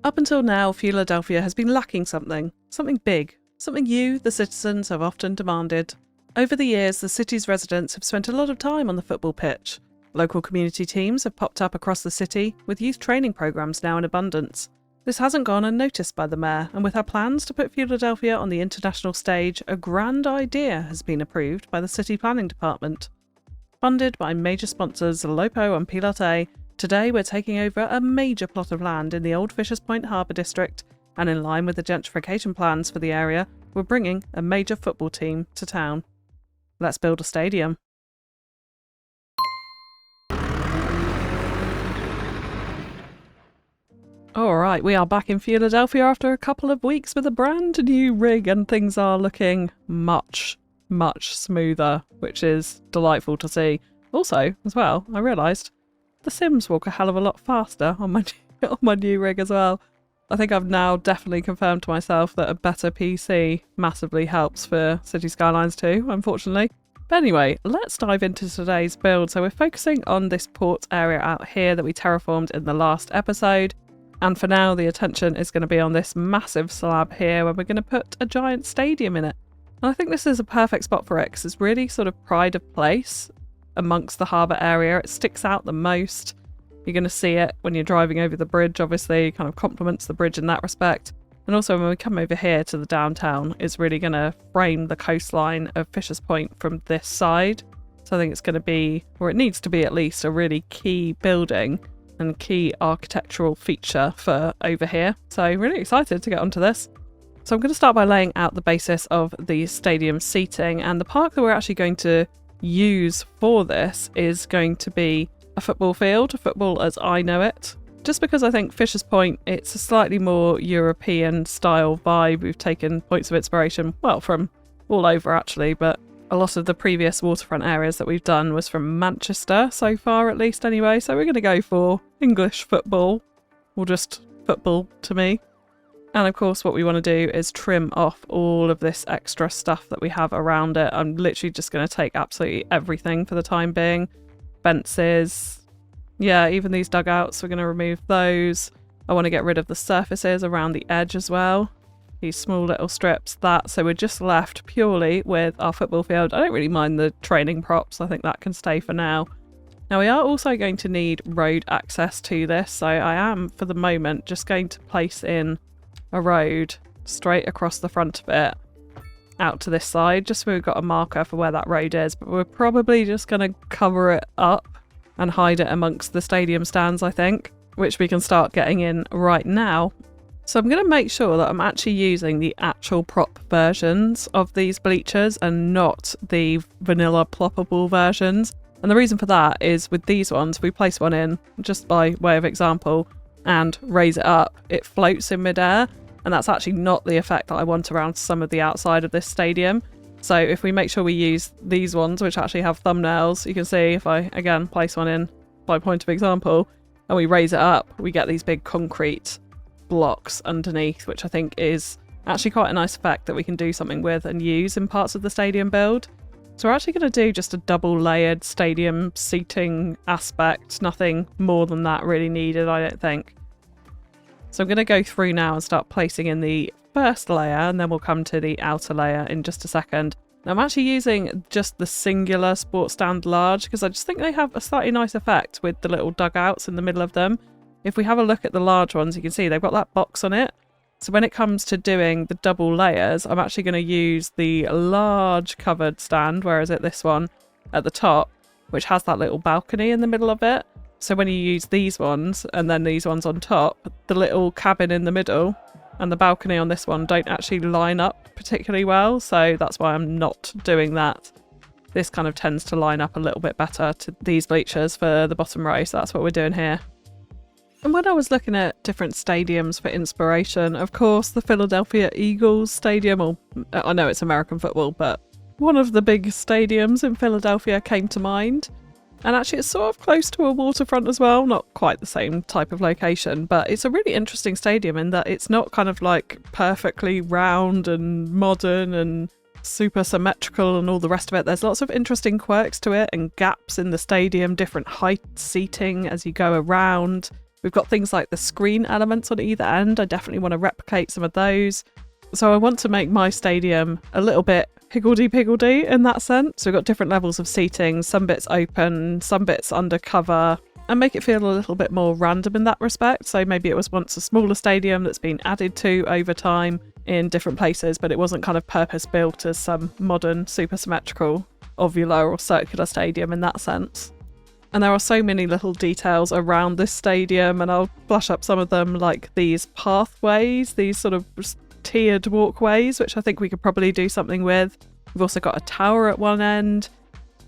Up until now, Fewladelphia has been lacking something big, something you, the citizens, have often demanded. Over the years, the city's residents have spent a lot of time on the football pitch. Local community teams have popped up across the city, with youth training programmes now in abundance. This hasn't gone unnoticed by the mayor, and with her plans to put Fewladelphia on the international stage, a grand idea has been approved by the city planning department. Funded by major sponsors Lopo and Pilote, today we're taking over a major plot of land in the old Fishers Point Harbour district, and in line with the gentrification plans for the area, we're bringing a major football team to town. Let's build a stadium. Alright, we are back in Fewladelphia after a couple of weeks with a brand new rig, and things are looking much smoother, which is delightful to see. Also, as well, I realised the Sims walk a hell of a lot faster on my new rig as well. I think I've now definitely confirmed to myself that a better PC massively helps for Cities Skylines II, unfortunately. But anyway, let's dive into today's build. So we're focusing on this port area out here that we terraformed in the last episode. And for now, the attention is going to be on this massive slab here where we're going to put a giant stadium in it. And I think this is a perfect spot for it because it's really sort of pride of place amongst the harbour area. It sticks out the most. You're going to see it when you're driving over the bridge, obviously, kind of complements the bridge in that respect. And also when we come over here to the downtown, it's really going to frame the coastline of Fishers Point from this side. So I think it's going to be, or it needs to be at least, a really key building and key architectural feature for over here. So really excited to get onto this. So I'm going to start by laying out the basis of the stadium seating, and the park that we're actually going to use for this is going to be a football field, football as I know it. Just because I think Fishers Point, it's a slightly more European style vibe. We've taken points of inspiration, well, from all over actually, but a lot of the previous waterfront areas that we've done was from Manchester so far, at least anyway. So we're going to go for English football, or just football to me. And of course what we want to do is trim off all of this extra stuff that we have around it. I'm literally just going to take absolutely everything for the time being. Fences, yeah, even these dugouts, we're going to remove those. I want to get rid of the surfaces around the edge as well. These small little strips, so we're just left purely with our football field. I don't really mind the training props, I think that can stay for now. Now we are also going to need road access to this, so I am for the moment just going to place in a road straight across the front of it out to this side, just so we've got a marker for where that road is, but we're probably just going to cover it up and hide it amongst the stadium stands, I think, which we can start getting in right now. So I'm going to make sure that I'm actually using the actual prop versions of these bleachers and not the vanilla ploppable versions. And the reason for that is with these ones, we place one in just by way of example and raise it up, it floats in midair. And that's actually not the effect that I want around some of the outside of this stadium. So if we make sure we use these ones, which actually have thumbnails, you can see if I, again, place one in by point of example, and we raise it up, we get these big concrete blocks underneath, which I think is actually quite a nice effect that we can do something with and use in parts of the stadium build. So we're actually going to do just a double layered stadium seating aspect, nothing more than that really needed, I don't think. So I'm going to go through now and start placing in the first layer, and then we'll come to the outer layer in just a second. Now I'm actually using just the singular sports stand large because I just think they have a slightly nice effect with the little dugouts in the middle of them. If we have a look at the large ones, you can see they've got that box on it. So when it comes to doing the double layers, I'm actually going to use the large covered stand, where is it, this one at the top, which has that little balcony in the middle of it. So when you use these ones and then these ones on top, the little cabin in the middle and the balcony on this one don't actually line up particularly well. So that's why I'm not doing that. This kind of tends to line up a little bit better to these bleachers for the bottom row. So that's what we're doing here. And when I was looking at different stadiums for inspiration, of course, the Philadelphia Eagles stadium, or I know it's American football, but one of the big stadiums in Philadelphia came to mind. And actually it's sort of close to a waterfront as well, not quite the same type of location, but it's a really interesting stadium in that it's not kind of like perfectly round and modern and super symmetrical and all the rest of it. There's lots of interesting quirks to it and gaps in the stadium, different height seating as you go around. We've got things like the screen elements on either end. I definitely want to replicate some of those. So I want to make my stadium a little bit higgledy-piggledy in that sense. So we've got different levels of seating, some bits open, some bits under cover, and make it feel a little bit more random in that respect. So maybe it was once a smaller stadium that's been added to over time in different places, but it wasn't kind of purpose-built as some modern super symmetrical ovular or circular stadium in that sense. And there are so many little details around this stadium, and I'll flash up some of them, like these pathways, these sort of tiered walkways, which I think we could probably do something with. We've also got a tower at one end,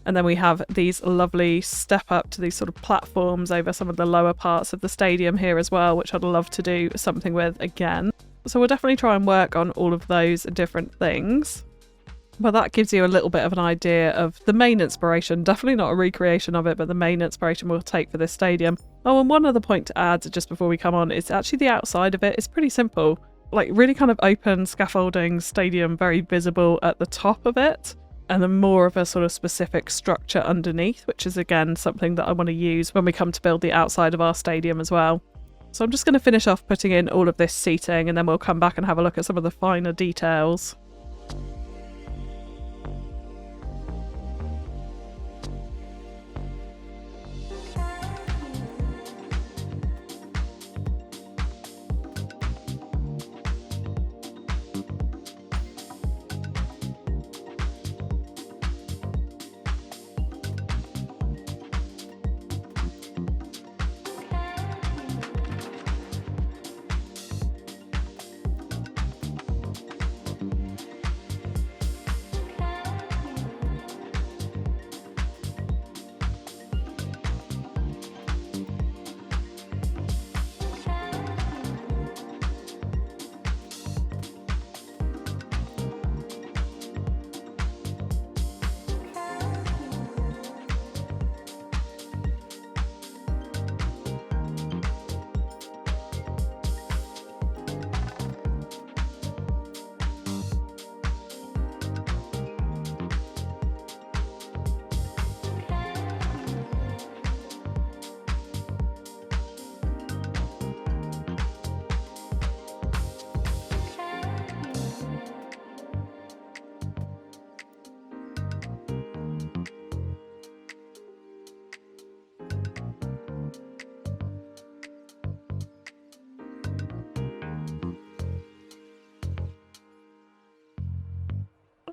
and then we have these lovely step up to these sort of platforms over some of the lower parts of the stadium here as well, which I'd love to do something with again. So we'll definitely try and work on all of those different things. But that gives you a little bit of an idea of the main inspiration. Definitely not a recreation of it, but the main inspiration we'll take for this stadium. Oh, and one other point to add just before we come on is actually the outside of it. It's pretty simple. Like really kind of open scaffolding stadium, very visible at the top of it, and then more of a sort of specific structure underneath, which is again something that I want to use when we come to build the outside of our stadium as well. So I'm just going to finish off putting in all of this seating, and then we'll come back and have a look at some of the finer details.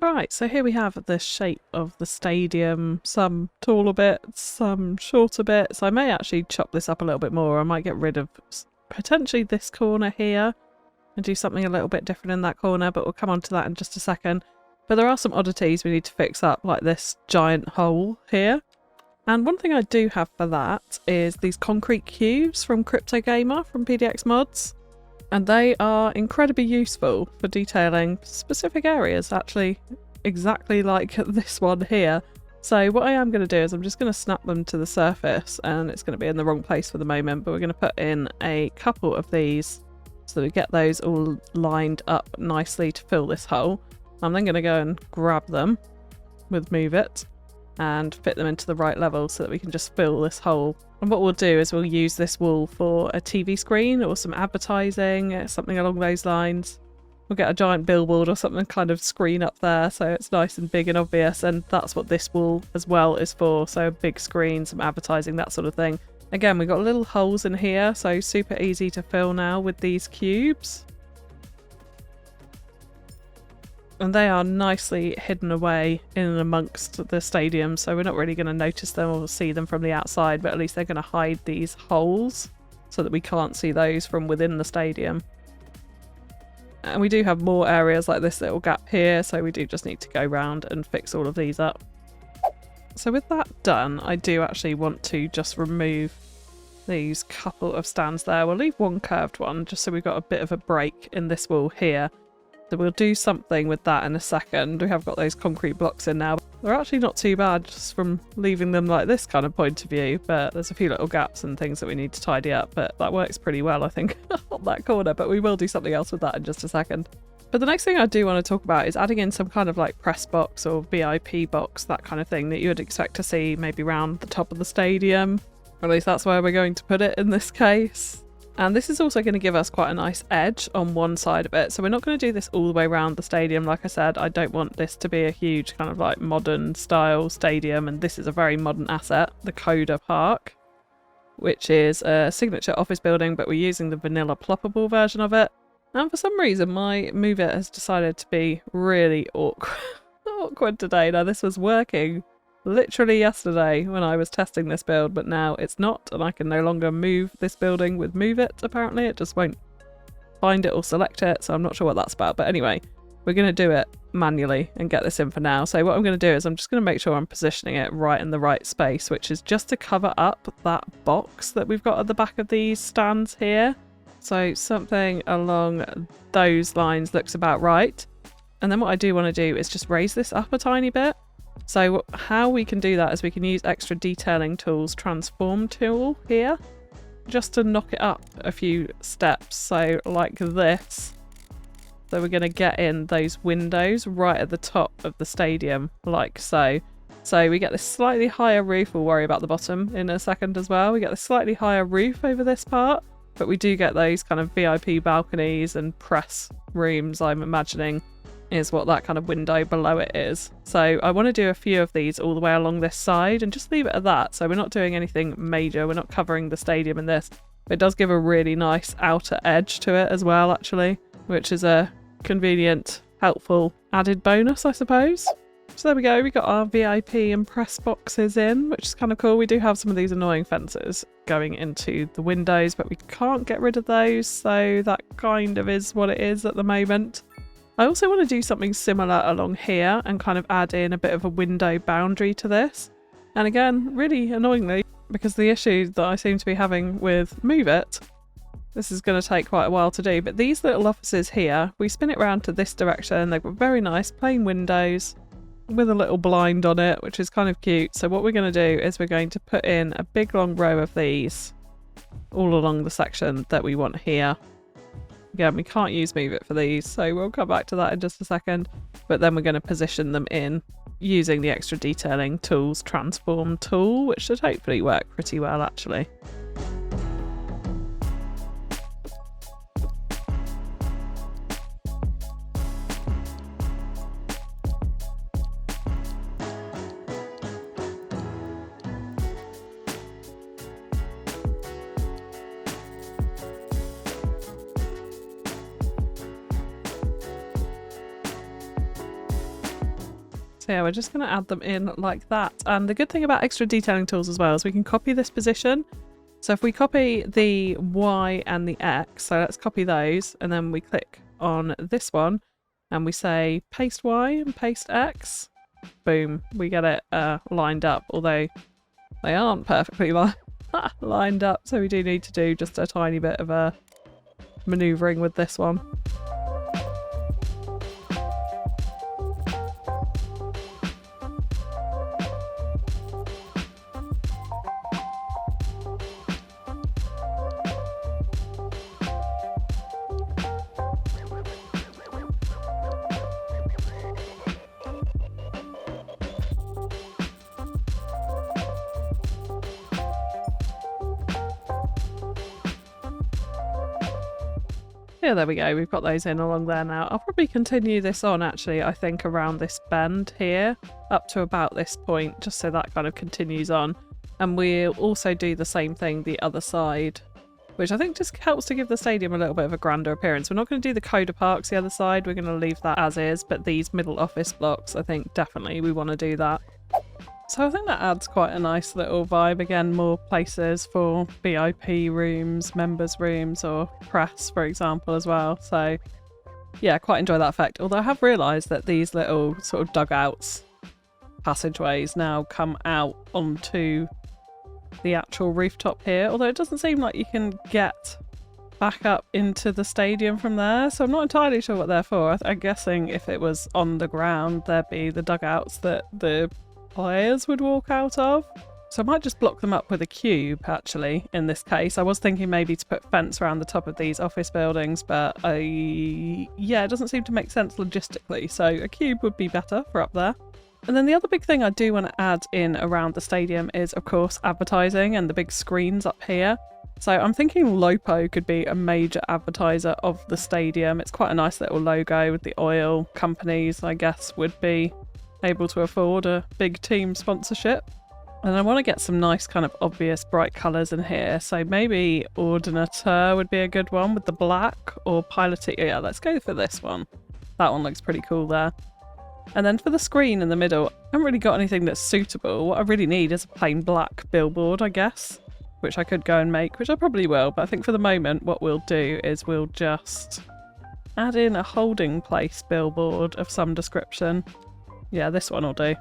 Right, so here we have the shape of the stadium, some taller bits, some shorter bits. I may actually chop this up a little bit more. I might get rid of potentially this corner here and do something a little bit different in that corner, but we'll come on to that in just a second. But there are some oddities we need to fix up, like this giant hole here. And one thing I do have for that is these concrete cubes from Crypto Gamer from PDX Mods. And they are incredibly useful for detailing specific areas, actually exactly like this one here. So what I am going to do is I'm just going to snap them to the surface, and it's going to be in the wrong place for the moment, but we're going to put in a couple of these so that we get those all lined up nicely to fill this hole. I'm then going to go and grab them with Move It and fit them into the right level so that we can just fill this hole. And what we'll do is we'll use this wall for a TV screen or some advertising, something along those lines. We'll get a giant billboard or something kind of screen up there so it's nice and big and obvious, and that's what this wall as well is for. So a big screen, some advertising, that sort of thing. Again, we've got little holes in here, so super easy to fill now with these cubes. And they are nicely hidden away in and amongst the stadium, so we're not really going to notice them or see them from the outside, but at least they're going to hide these holes so that we can't see those from within the stadium. And we do have more areas like this little gap here, so we do just need to go round and fix all of these up. So with that done, I do actually want to just remove these couple of stands there. We'll leave one curved one just so we've got a bit of a break in this wall here. So we'll do something with that in a second. We have got those concrete blocks in now. They're actually not too bad just from leaving them like this kind of point of view, but there's a few little gaps and things that we need to tidy up, but that works pretty well, I think, on that corner, but we will do something else with that in just a second. But the next thing I do want to talk about is adding in some kind of like press box or VIP box, that kind of thing that you would expect to see maybe around the top of the stadium, Or at least that's where we're going to put it in this case. And this is also going to give us quite a nice edge on one side of it. So we're not going to do this all the way around the stadium. Like I said, I don't want this to be a huge kind of like modern style stadium. And this is a very modern asset, the Coda Park, which is a signature office building, but we're using the vanilla ploppable version of it. And for some reason, my Move It has decided to be really awkward today. Now, this was working literally yesterday when I was testing this build, but now it's not, and I can no longer move this building with Move It, apparently. It just won't find it or select it, so I'm not sure what that's about. But anyway, we're going to do it manually and get this in for now. So what I'm going to do is I'm just going to make sure I'm positioning it right in the right space, which is just to cover up that box that we've got at the back of these stands here. So something along those lines looks about right. And then what I do want to do is just raise this up a tiny bit. So how we can do that is we can use extra detailing tools, transform tool here, just to knock it up a few steps. So like this. So we're going to get in those windows right at the top of the stadium, like so. So we get this slightly higher roof. We'll worry about the bottom in a second as well. We get this slightly higher roof over this part, but we do get those kind of VIP balconies and press rooms, I'm imagining, is what that kind of window below it is. So I want to do a few of these all the way along this side and just leave it at that. So we're not doing anything major. We're not covering the stadium in this. It does give a really nice outer edge to it as well, actually, which is a convenient, helpful added bonus, I suppose. So there we go. We got our VIP and press boxes in, which is kind of cool. We do have some of these annoying fences going into the windows, but we can't get rid of those. So that kind of is what it is at the moment. I also want to do something similar along here and kind of add in a bit of a window boundary to this. And again, really annoyingly, because the issue that I seem to be having with Move It, this is going to take quite a while to do, but these little offices here, we spin it around to this direction. They've got very nice plain windows with a little blind on it, which is kind of cute. So what we're going to do is we're going to put in a big long row of these all along the section that we want here. Again, we can't use Move It for these, so we'll come back to that in just a second. But then we're going to position them in using the extra detailing tools transform tool, which should hopefully work pretty well, actually. So yeah, we're just going to add them in like that. And the good thing about extra detailing tools as well is we can copy this position. So if we copy the Y and the X, so let's copy those, and then we click on this one and we say paste Y and paste X. Boom, we get it lined up, although they aren't perfectly lined up. So we do need to do just a tiny bit of a maneuvering with this one. Yeah, there we go. We've got those in along there now. I'll probably continue this on, actually, I think, around this bend here, up to about this point, just so that kind of continues on. And we'll also do the same thing the other side, which I think just helps to give the stadium a little bit of a grander appearance. We're not going to do the Coda Parks the other side. We're going to leave that as is, but these middle office blocks, I think definitely we want to do that. So I think that adds quite a nice little vibe. Again, more places for VIP rooms, members rooms, or press, for example, as well. So yeah, quite enjoy that effect. Although I have realised that these little sort of dugouts, passageways now come out onto the actual rooftop here. Although it doesn't seem like you can get back up into the stadium from there. So I'm not entirely sure what they're for. I'm guessing if it was on the ground, there'd be the dugouts that the players would walk out of. So I might just block them up with a cube, actually, in this case. I was thinking maybe to put fence around the top of these office buildings, but yeah, it doesn't seem to make sense logistically. So a cube would be better for up there. And then the other big thing I do want to add in around the stadium is, of course, advertising and the big screens up here. So I'm thinking Lopo could be a major advertiser of the stadium. It's quite a nice little logo with the oil companies, I guess, would be able to afford a big team sponsorship. And I want to get some nice kind of obvious bright colours in here. So maybe Ordinateur would be a good one with the black, or Piloty. Yeah, let's go for this one. That one looks pretty cool there. And then for the screen in the middle, I haven't really got anything that's suitable. What I really need is a plain black billboard, I guess, which I could go and make, which I probably will. But I think for the moment, what we'll do is we'll just add in a holding place billboard of some description. Yeah, this one will do.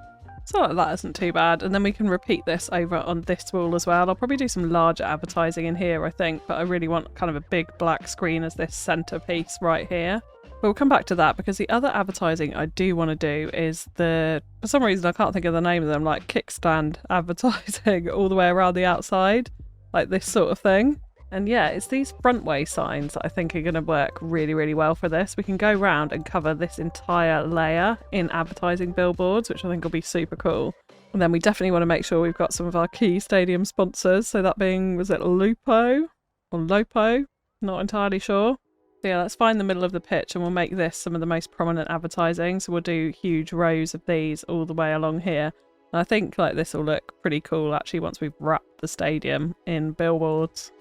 So like that isn't too bad. And then we can repeat this over on this wall as well. I'll probably do some larger advertising in here, I think, but I really want kind of a big black screen as this centerpiece right here. But we'll come back to that, because the other advertising I do want to do is for some reason I can't think of the name of them, like kickstand advertising all the way around the outside, like this sort of thing. And yeah, it's these frontway signs that I think are going to work really, really well for this. We can go round and cover this entire layer in advertising billboards, which I think will be super cool. And then we definitely want to make sure we've got some of our key stadium sponsors. So that being, was it Lupo or Lopo? Not entirely sure. So yeah, let's find the middle of the pitch and we'll make this some of the most prominent advertising. So we'll do huge rows of these all the way along here. And I think like this will look pretty cool actually once we've wrapped the stadium in billboards.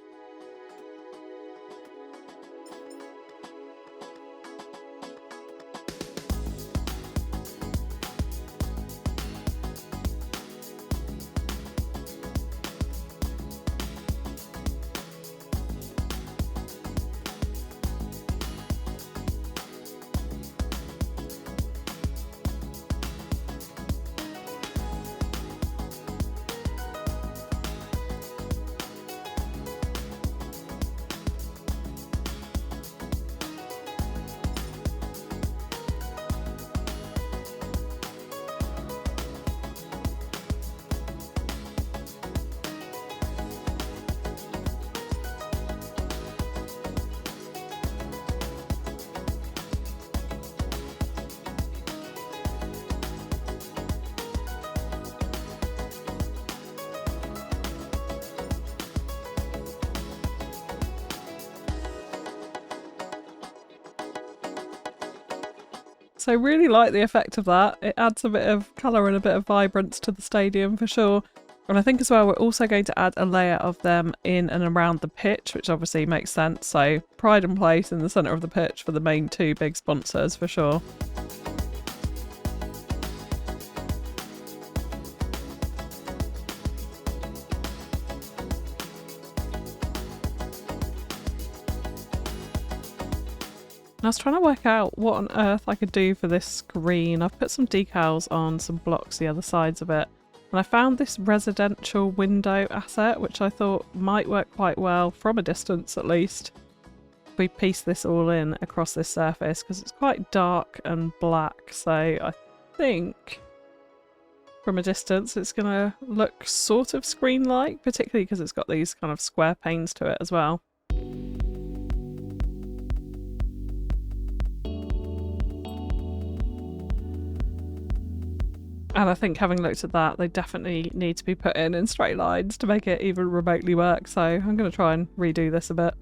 So I really like the effect of that. It adds a bit of colour and a bit of vibrance to the stadium for sure. And I think as well we're also going to add a layer of them in and around the pitch, which obviously makes sense. So pride and place in the centre of the pitch for the main two big sponsors for sure. I was trying to work out what on earth I could do for this screen. I've put some decals on some blocks the other sides of it. And I found this residential window asset, which I thought might work quite well, from a distance at least. We piece this all in across this surface because it's quite dark and black. So I think from a distance it's going to look sort of screen-like, particularly because it's got these kind of square panes to it as well. And I think having looked at that, they definitely need to be put in straight lines to make it even remotely work. So I'm going to try and redo this a bit.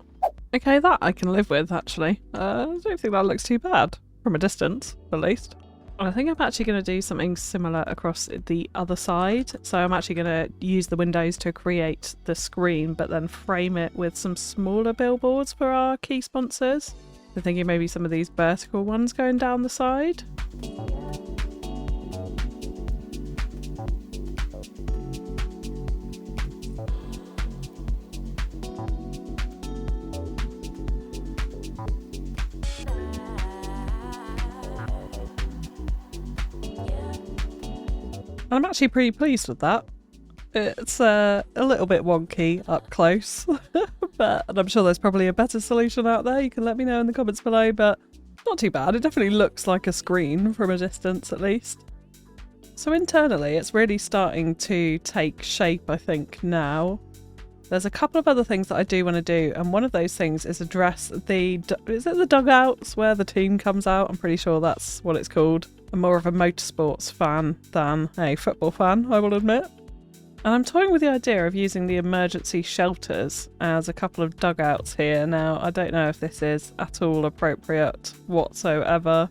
Okay, that I can live with, actually. I don't think that looks too bad, from a distance, at least. And I think I'm actually going to do something similar across the other side. So I'm actually going to use the windows to create the screen, but then frame it with some smaller billboards for our key sponsors. I'm thinking maybe some of these vertical ones going down the side. I'm actually pretty pleased with that. It's a little bit wonky up close, and I'm sure there's probably a better solution out there. You can let me know in the comments below, but not too bad. It definitely looks like a screen from a distance at least. So internally it's really starting to take shape, I think, now. There's a couple of other things that I do want to do, and one of those things is address is it the dugouts where the team comes out? I'm pretty sure that's what it's called. I'm more of a motorsports fan than a football fan, I will admit. And I'm toying with the idea of using the emergency shelters as a couple of dugouts here. Now, I don't know if this is at all appropriate whatsoever.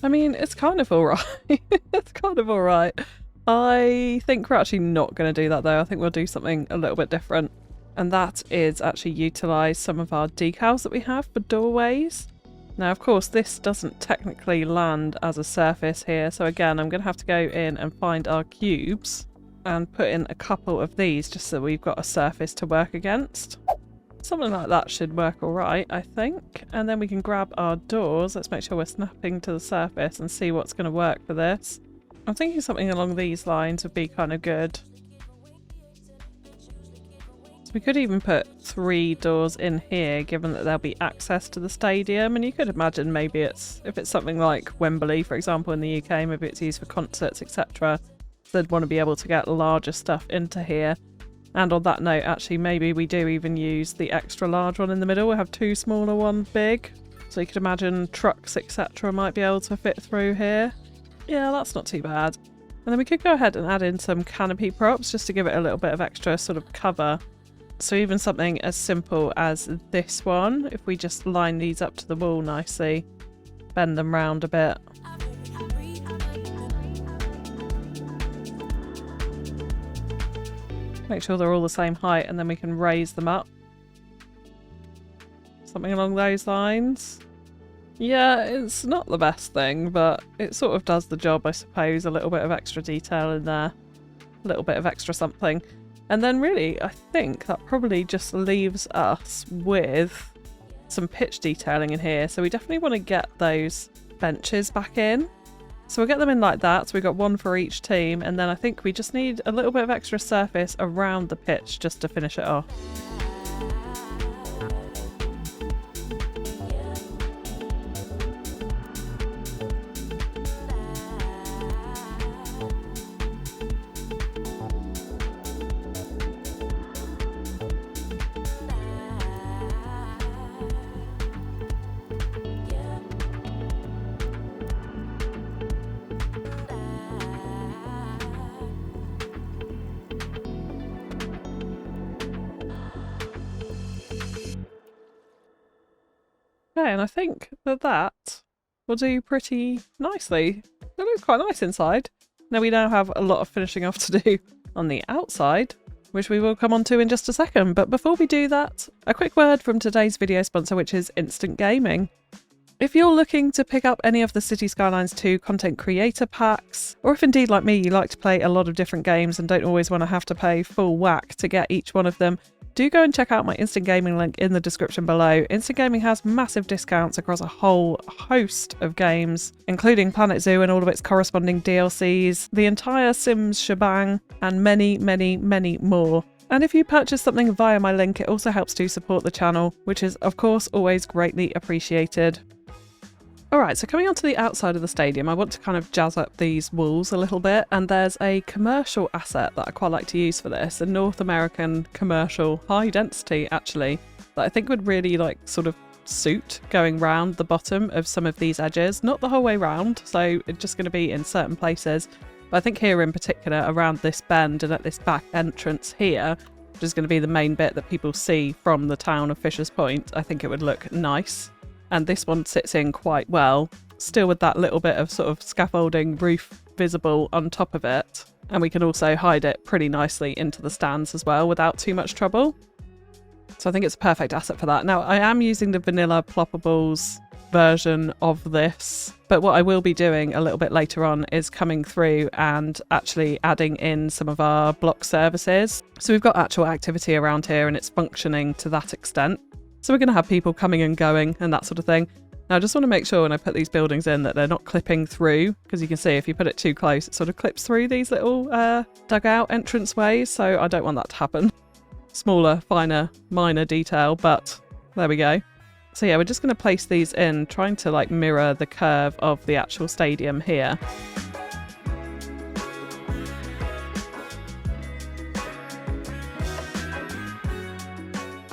I mean, it's kind of alright. It's kind of alright. I think we're actually not going to do that though. I think we'll do something a little bit different. And that is actually utilise some of our decals that we have for doorways. Now, of course, this doesn't technically land as a surface here. So again, I'm going to have to go in and find our cubes and put in a couple of these just so we've got a surface to work against. Something like that should work alright, I think. And then we can grab our doors. Let's make sure we're snapping to the surface and see what's going to work for this. I'm thinking something along these lines would be kind of good. So we could even put 3 doors in here, given that there'll be access to the stadium. And you could imagine maybe if it's something like Wembley, for example, in the UK, maybe it's used for concerts, etc. They'd want to be able to get larger stuff into here. And on that note, actually, maybe we do even use the extra large one in the middle. We'll have 2 smaller, 1 big. So you could imagine trucks, etc. might be able to fit through here. Yeah, that's not too bad. And then we could go ahead and add in some canopy props just to give it a little bit of extra sort of cover. So even something as simple as this one, if we just line these up to the wall nicely, bend them round a bit. Make sure they're all the same height, and then we can raise them up. Something along those lines. Yeah, it's not the best thing, but it sort of does the job, I suppose. A little bit of extra detail in there. A little bit of extra something. And then really, I think that probably just leaves us with some pitch detailing in here. So we definitely want to get those benches back in. So we'll get them in like that. So we've got 1 for each team. And then I think we just need a little bit of extra surface around the pitch just to finish it off. Okay, and I think that will do pretty nicely. It looks quite nice inside. Now we have a lot of finishing off to do on the outside, which we will come on to in just a second. But before we do that, a quick word from today's video sponsor, which is Instant Gaming. If you're looking to pick up any of the Cities Skylines II content creator packs, or if indeed like me you like to play a lot of different games and don't always want to have to pay full whack to get each one of them, do go and check out my Instant Gaming link in the description below. Instant Gaming has massive discounts across a whole host of games, including Planet Zoo and all of its corresponding DLCs, the entire Sims shebang, and many, many, many more. And if you purchase something via my link, it also helps to support the channel, which is of course always greatly appreciated. Alright, so coming onto the outside of the stadium, I want to kind of jazz up these walls a little bit, and there's a commercial asset that I quite like to use for this, a North American commercial, high density actually, that I think would really sort of suit going round the bottom of some of these edges, not the whole way round, so it's just going to be in certain places, but I think here in particular around this bend and at this back entrance here, which is going to be the main bit that people see from the town of Fisher's Point, I think it would look nice. And this one sits in quite well, still with that little bit of sort of scaffolding roof visible on top of it. And we can also hide it pretty nicely into the stands as well without too much trouble. So I think it's a perfect asset for that. Now I am using the vanilla Ploppables version of this, but what I will be doing a little bit later on is coming through and actually adding in some of our block services. So we've got actual activity around here and it's functioning to that extent. So we're going to have people coming and going and that sort of thing. Now I just want to make sure when I put these buildings in that they're not clipping through, because you can see if you put it too close it sort of clips through these little dugout entrance ways, so I don't want that to happen. Smaller, finer, minor detail, but there we go. So yeah, we're just going to place these in, trying to mirror the curve of the actual stadium here.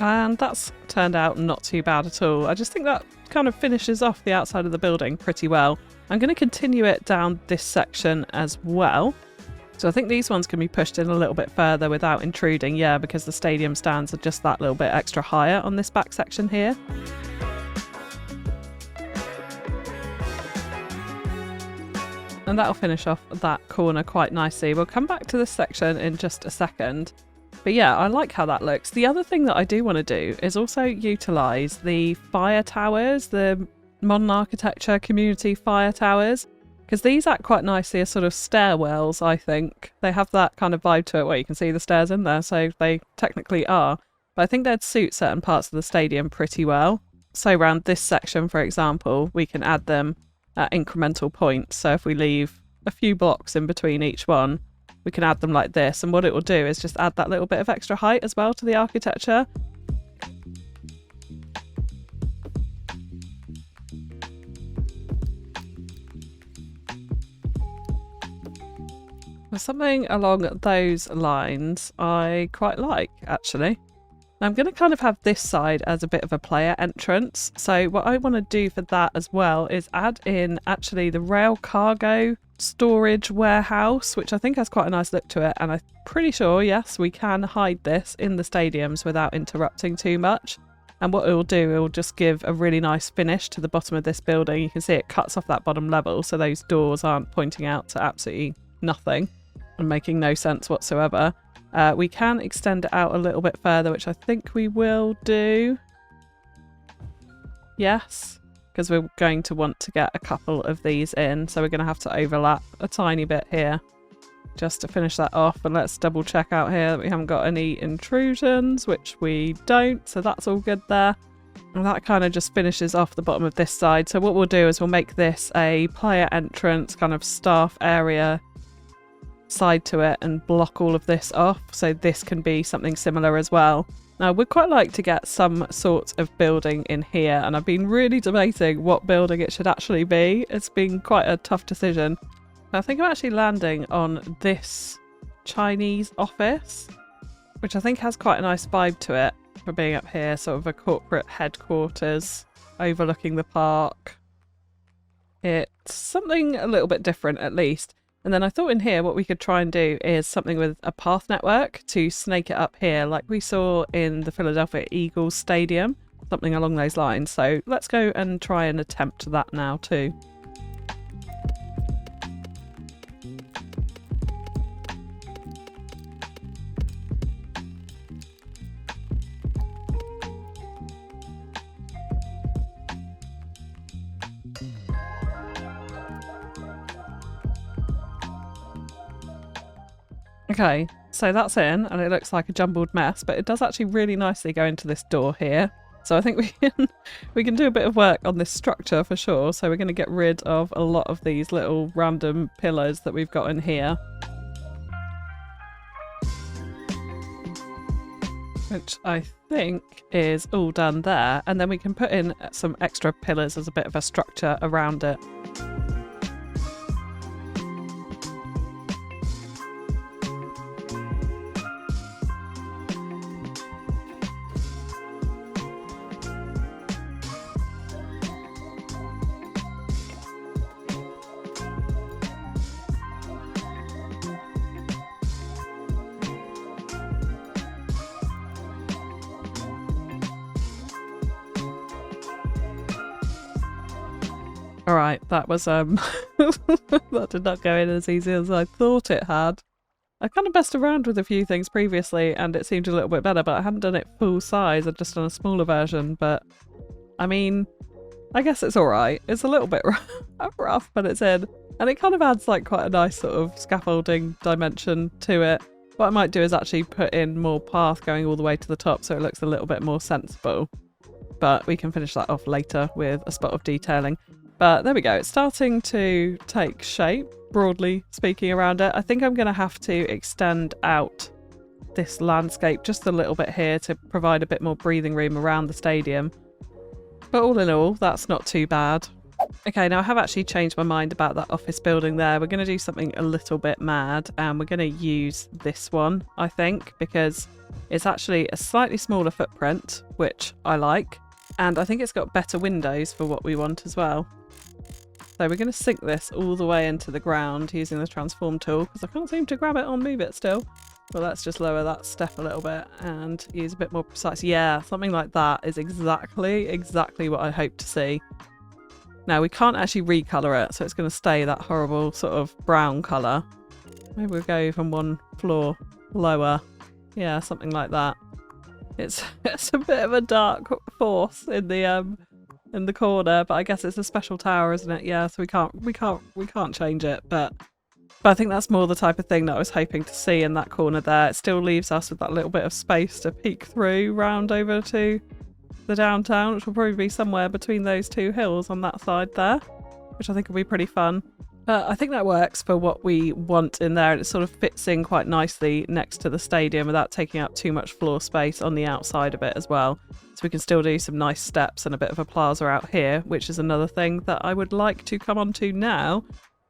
And that's turned out not too bad at all. I just think that kind of finishes off the outside of the building pretty well. I'm going to continue it down this section as well. So I think these ones can be pushed in a little bit further without intruding, yeah, because the stadium stands are just that little bit extra higher on this back section here. And that'll finish off that corner quite nicely. We'll come back to this section in just a second. But yeah, I like how that looks. The other thing that I do want to do is also utilise the fire towers, the modern architecture community fire towers, because these act quite nicely as sort of stairwells, I think. They have that kind of vibe to it where you can see the stairs in there, so they technically are. But I think they'd suit certain parts of the stadium pretty well. So around this section, for example, we can add them at incremental points. So if we leave a few blocks in between each one, we can add them like this. And what it will do is just add that little bit of extra height as well to the architecture. Something along those lines I quite like, actually. I'm going to kind of have this side as a bit of a player entrance. So what I want to do for that as well is add in actually the rail cargo storage warehouse, which I think has quite a nice look to it. And I'm pretty sure, yes, we can hide this in the stadiums without interrupting too much. And what it will do, it will just give a really nice finish to the bottom of this building. You can see it cuts off that bottom level, so those doors aren't pointing out to absolutely nothing and making no sense whatsoever. We can extend it out a little bit further, which I think we will do. Yes, because we're going to want to get a couple of these in, so we're going to have to overlap a tiny bit here just to finish that off. And let's double check out here that we haven't got any intrusions, which we don't, so that's all good there. And that kind of just finishes off the bottom of this side. So what we'll do is we'll make this a player entrance kind of staff area side to it and block all of this off, so this can be something similar as well. Now we'd quite like to get some sort of building in here, and I've been really debating what building it should actually be. It's been quite a tough decision. I think I'm actually landing on this Chinese office, which I think has quite a nice vibe to it for being up here, sort of a corporate headquarters overlooking the park. It's something a little bit different at least. And then I thought in here what we could try and do is something with a path network to snake it up here like we saw in the Philadelphia Eagles Stadium, something along those lines. So let's go and try and attempt that now too. Okay, so that's in, and it looks like a jumbled mess, but it does actually really nicely go into this door here. So I think we can do a bit of work on this structure for sure. So we're going to get rid of a lot of these little random pillars that we've got in here, which I think is all done there. And then we can put in some extra pillars as a bit of a structure around it. Alright, that was that did not go in as easy as I thought it had. I kind of messed around with a few things previously and it seemed a little bit better, but I hadn't done it full size. I'd just done a smaller version, but I mean, I guess it's alright. It's a little bit rough, but it's in. And it kind of adds like quite a nice sort of scaffolding dimension to it. What I might do is actually put in more path going all the way to the top so it looks a little bit more sensible. But we can finish that off later with a spot of detailing. But there we go, it's starting to take shape, broadly speaking, around it. I think I'm going to have to extend out this landscape just a little bit here to provide a bit more breathing room around the stadium. But all in all, that's not too bad. Okay, now I have actually changed my mind about that office building there. We're going to do something a little bit mad, and we're going to use this one, I think, because it's actually a slightly smaller footprint, which I like, and I think it's got better windows for what we want as well. So we're going to sink this all the way into the ground using the transform tool, because I can't seem to grab it or move it still. Well, let's just lower that step a little bit and use a bit more precise. Yeah, something like that is exactly what I hope to see. Now, we can't actually recolour it, so it's going to stay that horrible sort of brown colour. Maybe we'll go even one floor lower. Yeah, something like that. It's a bit of a dark force in the corner, but I guess it's a special tower, isn't it? Yeah, so we can't change it, but I think that's more the type of thing that I was hoping to see in that corner there. It still leaves us with that little bit of space to peek through round over to the downtown, which will probably be somewhere between those two hills on that side there, which I think will be pretty fun. I think that works for what we want in there, and it sort of fits in quite nicely next to the stadium without taking up too much floor space on the outside of it as well. So we can still do some nice steps and a bit of a plaza out here, which is another thing that I would like to come on to now,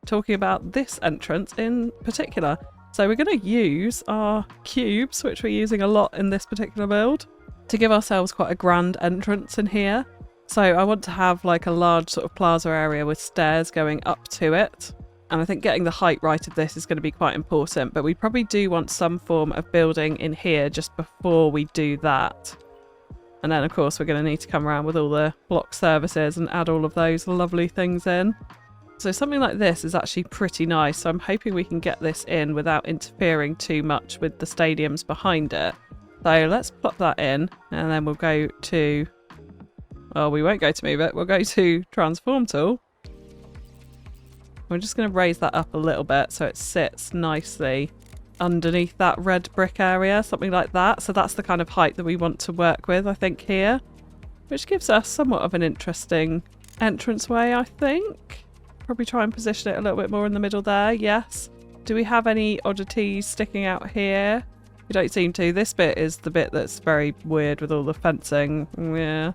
talking about this entrance in particular. So we're going to use our cubes, which we're using a lot in this particular build, to give ourselves quite a grand entrance in here. So I want to have like a large sort of plaza area with stairs going up to it. And I think getting the height right of this is going to be quite important, but we probably do want some form of building in here just before we do that. And then of course we're going to need to come around with all the block services and add all of those lovely things in. So something like this is actually pretty nice. So I'm hoping we can get this in without interfering too much with the stadiums behind it. So let's plop that in, and then we'll go to, well, we won't go to move it, we'll go to transform tool. We're just going to raise that up a little bit so it sits nicely underneath that red brick area, something like that. So that's the kind of height that we want to work with, I think, here, which gives us somewhat of an interesting entranceway, I think. Probably try and position it a little bit more in the middle there, yes. Do we have any oddities sticking out here? We don't seem to. This bit is the bit that's very weird with all the fencing. Yeah,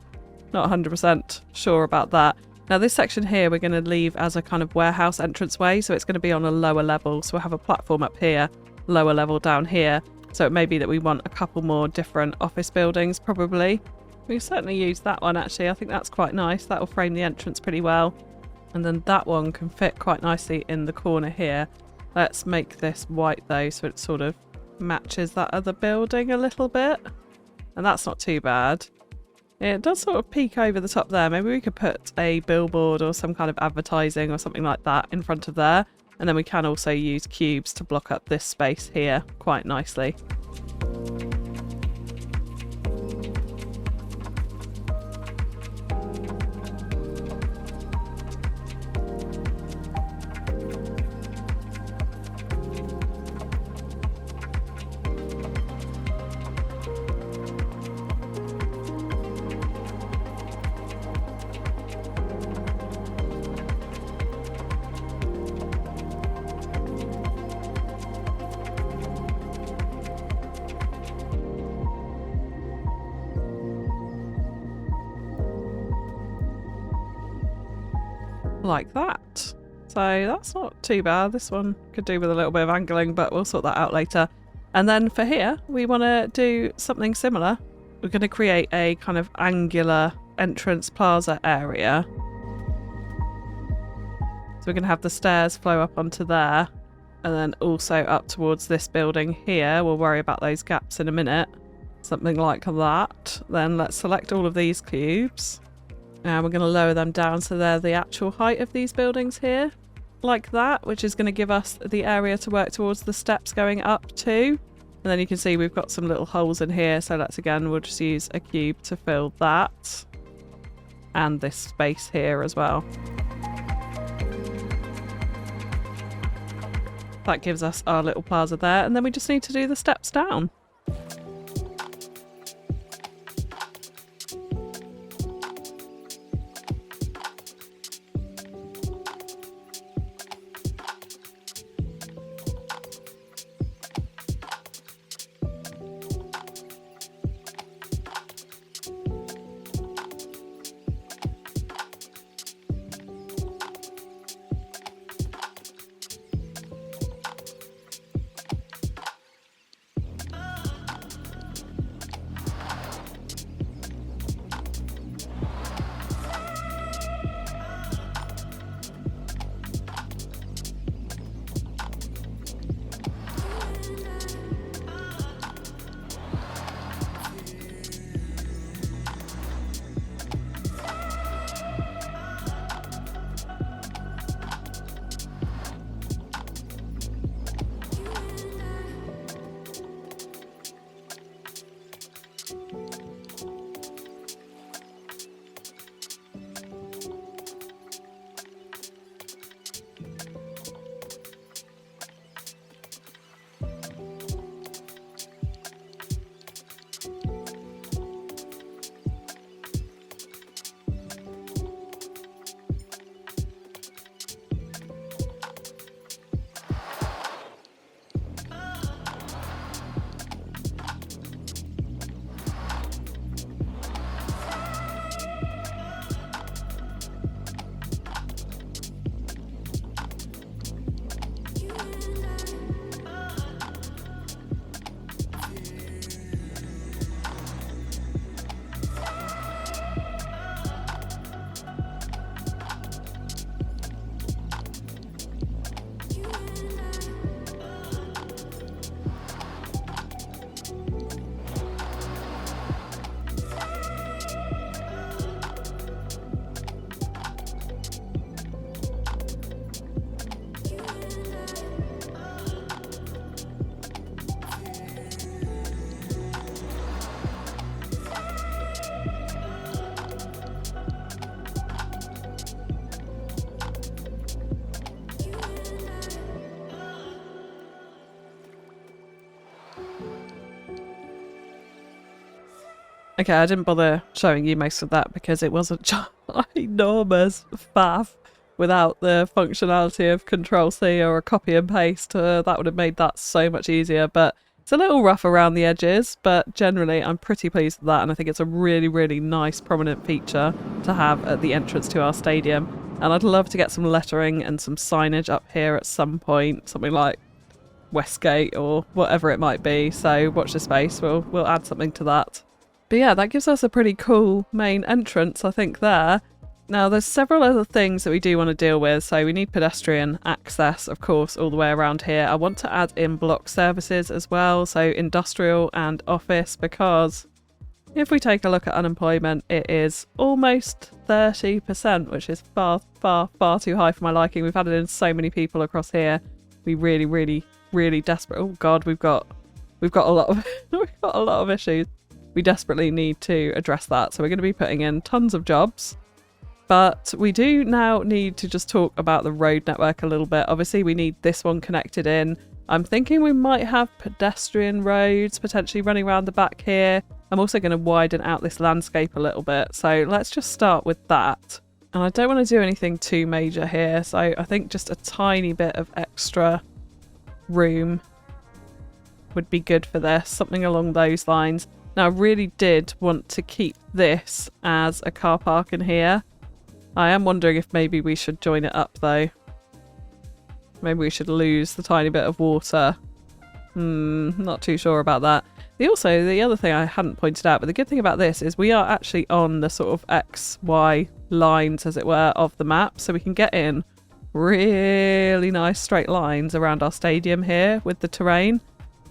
not 100% sure about that. Now this section here we're going to leave as a kind of warehouse entranceway, so it's going to be on a lower level. So we'll have a platform up here, lower level down here. So it may be that we want a couple more different office buildings probably. We certainly use that one actually. I think that's quite nice. That will frame the entrance pretty well. And then that one can fit quite nicely in the corner here. Let's make this white though, so it sort of matches that other building a little bit, and that's not too bad. It does sort of peek over the top there. Maybe we could put a billboard or some kind of advertising or something like that in front of there, and then we can also use cubes to block up this space here quite nicely. Like that. So that's not too bad. This one could do with a little bit of angling, but we'll sort that out later. And then for here, we want to do something similar. We're going to create a kind of angular entrance plaza area. So we're going to have the stairs flow up onto there, and then also up towards this building here. We'll worry about those gaps in a minute. Something like that. Then let's select all of these cubes. And we're going to lower them down so they're the actual height of these buildings here, like that, which is going to give us the area to work towards the steps going up to. And then you can see we've got some little holes in here, so we'll just use a cube to fill that. And this space here as well. That gives us our little plaza there, and then we just need to do the steps down. Okay, I didn't bother showing you most of that because it was a ginormous faff without the functionality of Control-C or a copy and paste. That would have made that so much easier, but it's a little rough around the edges, but generally I'm pretty pleased with that, and I think it's a really, really nice prominent feature to have at the entrance to our stadium. And I'd love to get some lettering and some signage up here at some point, something like Westgate or whatever it might be, so watch this space, we'll add something to that. But yeah, that gives us a pretty cool main entrance, I think, there. Now, there's several other things that we do want to deal with. So we need pedestrian access, of course, all the way around here. I want to add in block services as well, so industrial and office, because if we take a look at unemployment, it is almost 30%, which is far, far, far too high for my liking. We've added in so many people across here. We really, really, really desperate. Oh God, we've got a lot of we've got a lot of issues. We desperately need to address that. So we're going to be putting in tons of jobs. But we do now need to just talk about the road network a little bit. Obviously, we need this one connected in. I'm thinking we might have pedestrian roads potentially running around the back here. I'm also going to widen out this landscape a little bit. So let's just start with that. And I don't want to do anything too major here. So I think just a tiny bit of extra room would be good for this. Something along those lines. Now, I really did want to keep this as a car park in here. I am wondering if maybe we should join it up though. Maybe we should lose the tiny bit of water. Not too sure about that. The other thing I hadn't pointed out, but the good thing about this is we are actually on the sort of X, Y lines, as it were, of the map. So we can get in really nice straight lines around our stadium here with the terrain,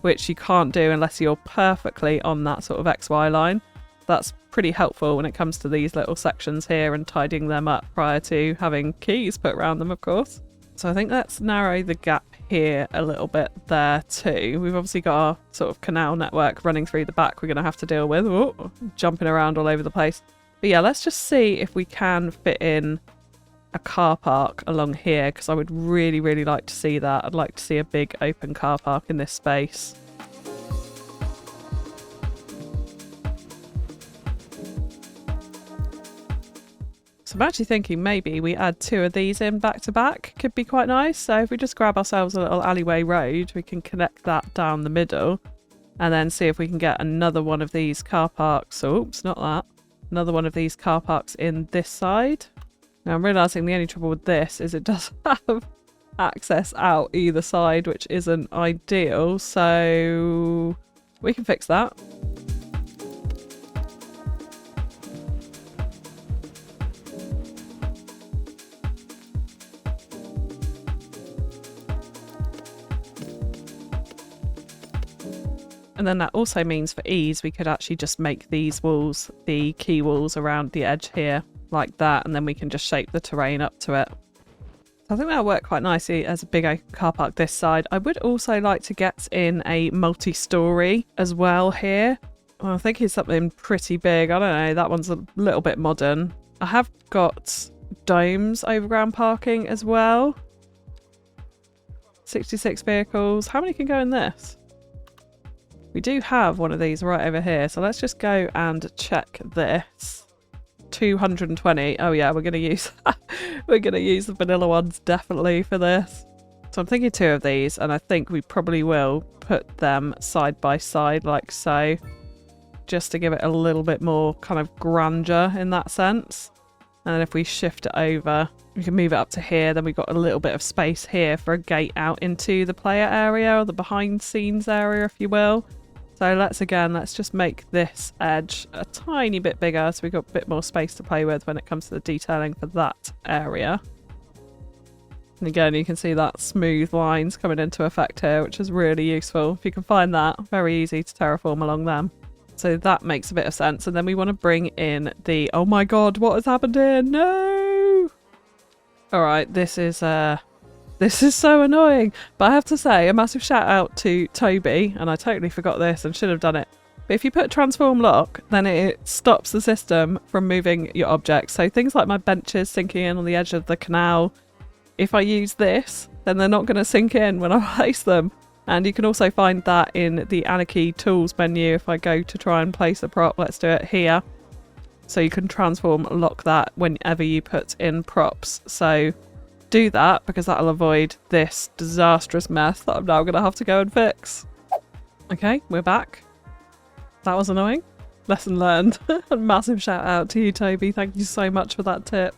which you can't do unless you're perfectly on that sort of XY line. That's pretty helpful when it comes to these little sections here and tidying them up prior to having keys put around them, of course. So I think let's narrow the gap here a little bit there too. We've obviously got our sort of canal network running through the back we're going to have to deal with. Ooh, jumping around all over the place. But yeah, let's just see if we can fit in a car park along here, because I would really, really like to see that. I'd like to see a big open car park in this space. So I'm actually thinking maybe we add 2 of these in back to back. Could be quite nice. So if we just grab ourselves a little alleyway road, we can connect that down the middle and then see if we can get another one of these car parks. Oops, not that. Another one of these car parks in this side. Now I'm realising the only trouble with this is it does have access out either side, which isn't ideal. So we can fix that. And then that also means for ease, we could actually just make these walls the key walls around the edge here like that. And then we can just shape the terrain up to it. So I think that'll work quite nicely as a big car park this side. I would also like to get in a multi-story as well here. Well, I think it's something pretty big. I don't know. That one's a little bit modern. I have got domes overground parking as well. 66 vehicles. How many can go in this? We do have one of these right over here, so let's just go and check this. 220. Oh yeah, we're going to use we're going to use the vanilla ones definitely for this. So I'm thinking 2 of these, and I think we probably will put them side by side like so, just to give it a little bit more kind of grandeur in that sense. And then if we shift it over, we can move it up to here. Then we've got a little bit of space here for a gate out into the player area, or the behind scenes area, if you will. So let's just make this edge a tiny bit bigger so we've got a bit more space to play with when it comes to the detailing for that area. And again, you can see that smooth lines coming into effect here, which is really useful. If you can find that, very easy to terraform along them. So that makes a bit of sense. And then we want to bring in the... Oh my god, what has happened here? No! Alright, this is so annoying, but I have to say a massive shout out to Toby, and I totally forgot this and should have done it. But if you put transform lock, then it stops the system from moving your objects. So things like my benches sinking in on the edge of the canal, if I use this, then they're not going to sink in when I place them. And you can also find that in the Anarchy Tools menu. If I go to try and place a prop, let's do it here. So you can transform lock that whenever you put in props. So do that, because that'll avoid this disastrous mess that I'm now going to have to go and fix. Okay, we're back. That was annoying. Lesson learned. Massive shout out to you, Toby. Thank you so much for that tip.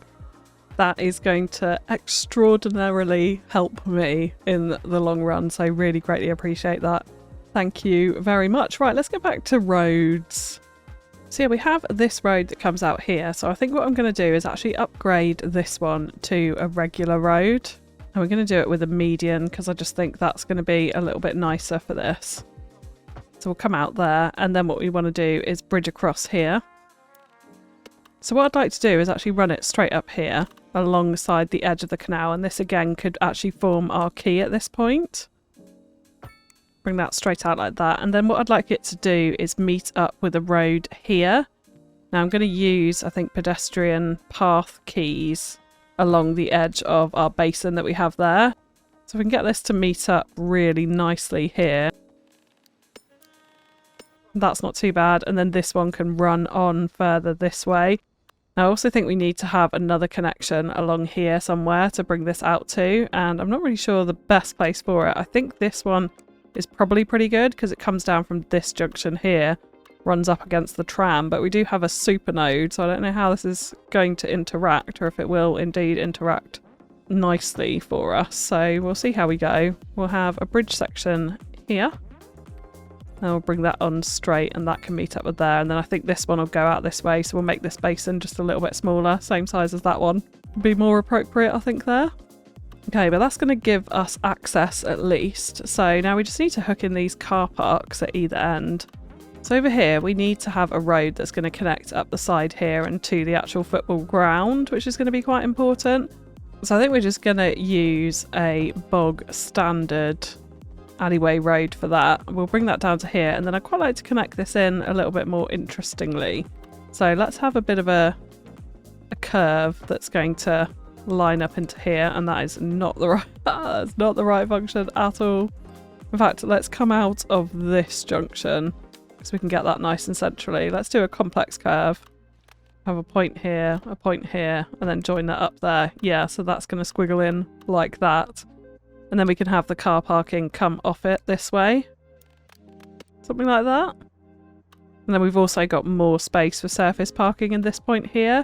That is going to extraordinarily help me in the long run, so really greatly appreciate that. Thank you very much. Right, let's get back to roads. So yeah, we have this road that comes out here, so I think what I'm going to do is actually upgrade this one to a regular road. And we're going to do it with a median, because I just think that's going to be a little bit nicer for this. So we'll come out there, and then what we want to do is bridge across here. So what I'd like to do is actually run it straight up here alongside the edge of the canal, and this again could actually form our quay at this point. Bring that straight out like that, and then what I'd like it to do is meet up with a road here. Now I'm going to use, I think, pedestrian path keys along the edge of our basin that we have there. So we can get this to meet up really nicely here. That's not too bad, and then this one can run on further this way. Now, I also think we need to have another connection along here somewhere to bring this out to, and I'm not really sure the best place for it. I think this one is probably pretty good because it comes down from this junction here, runs up against the tram, but we do have a super node, so I don't know how this is going to interact, or if it will indeed interact nicely for us. So we'll see how we go. We'll have a bridge section here. And we'll bring that on straight, and that can meet up with there. And then I think this one will go out this way, so we'll make this basin just a little bit smaller, same size as that one. Be more appropriate, I think, there. Okay, but that's going to give us access at least. So now we just need to hook in these car parks at either end. So over here, we need to have a road that's going to connect up the side here and to the actual football ground, which is going to be quite important. So I think we're just going to use a bog standard alleyway road for that. We'll bring that down to here, and then I'd quite like to connect this in a little bit more interestingly. So let's have a bit of a curve that's going to line up into here, and that is not the right that's not the right function at all. In fact, let's come out of this junction so we can get that nice and centrally. Let's do a complex curve. Have a point here, and then join that up there. Yeah, so that's going to squiggle in like that. And then we can have the car parking come off it this way. Something like that. And then we've also got more space for surface parking in this point here.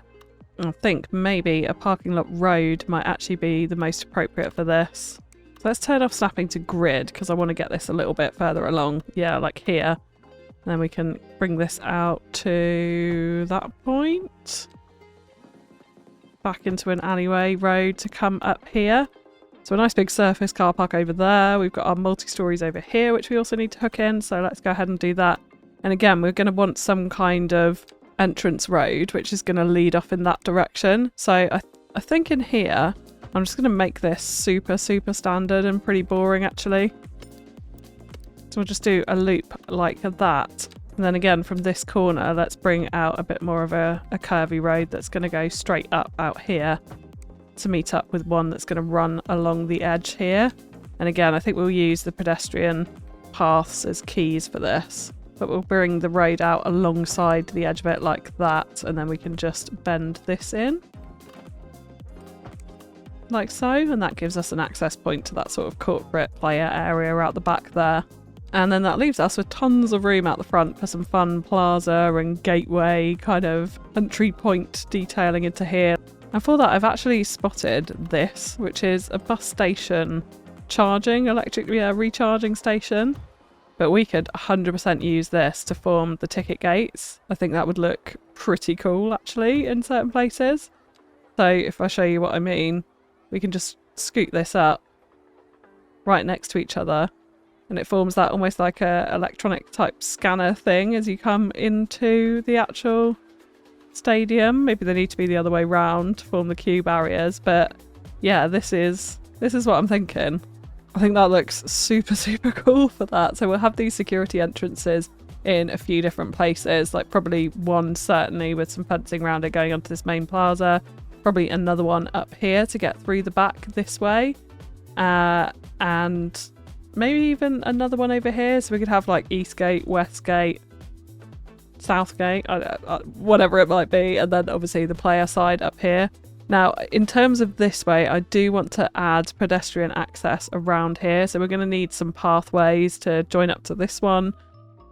I think maybe a parking lot road might actually be the most appropriate for this. So let's turn off snapping to grid, because I want to get this a little bit further along. Yeah, like here. And then we can bring this out to that point. Back into an alleyway road to come up here. So a nice big surface car park over there. We've got our multi-stories over here, which we also need to hook in. So let's go ahead and do that. And again, we're going to want some kind of entrance road, which is going to lead off in that direction. So I think in here, I'm just going to make this super standard and pretty boring, actually. So we'll just do a loop like that. And then again, from this corner, let's bring out a bit more of a curvy road that's going to go straight up out here to meet up with one that's going to run along the edge here. And again, I think we'll use the pedestrian paths as keys for this, but we'll bring the road out alongside the edge of it like that, and then we can just bend this in like so, and that gives us an access point to that sort of corporate player area out the back there. And then that leaves us with tons of room out the front for some fun plaza and gateway kind of entry point detailing into here. And for that, I've actually spotted this, which is a bus station charging, recharging station. But we could 100% use this to form the ticket gates. I think that would look pretty cool, actually, in certain places. So if I show you what I mean, we can just scoot this up right next to each other. And it forms that almost like a electronic type scanner thing as you come into the actual stadium. Maybe they need to be the other way round to form the queue barriers, but yeah, this is what I'm thinking. I think that looks super cool for that. So we'll have these security entrances in a few different places, like probably one certainly with some fencing around it going onto this main plaza, probably another one up here to get through the back this way, and maybe even another one over here, so we could have like East Gate, West Gate, South Gate, whatever it might be, and then obviously the player side up here. Now, in terms of this way, I do want to add pedestrian access around here, so we're going to need some pathways to join up to this one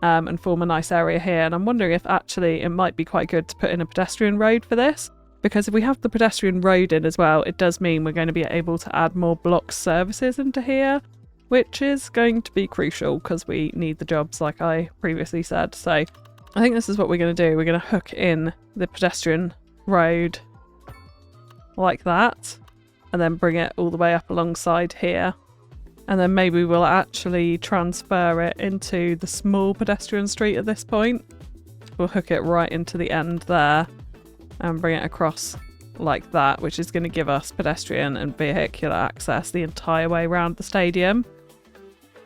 and form a nice area here. And I'm wondering if actually it might be quite good to put in a pedestrian road for this, because if we have the pedestrian road in as well, it does mean we're going to be able to add more block services into here, which is going to be crucial because we need the jobs like I previously said. So I think this is what we're going to do. We're going to hook in the pedestrian road like that, and then bring it all the way up alongside here, and then maybe we'll actually transfer it into the small pedestrian street at this point. We'll hook it right into the end there and bring it across like that, which is going to give us pedestrian and vehicular access the entire way around the stadium.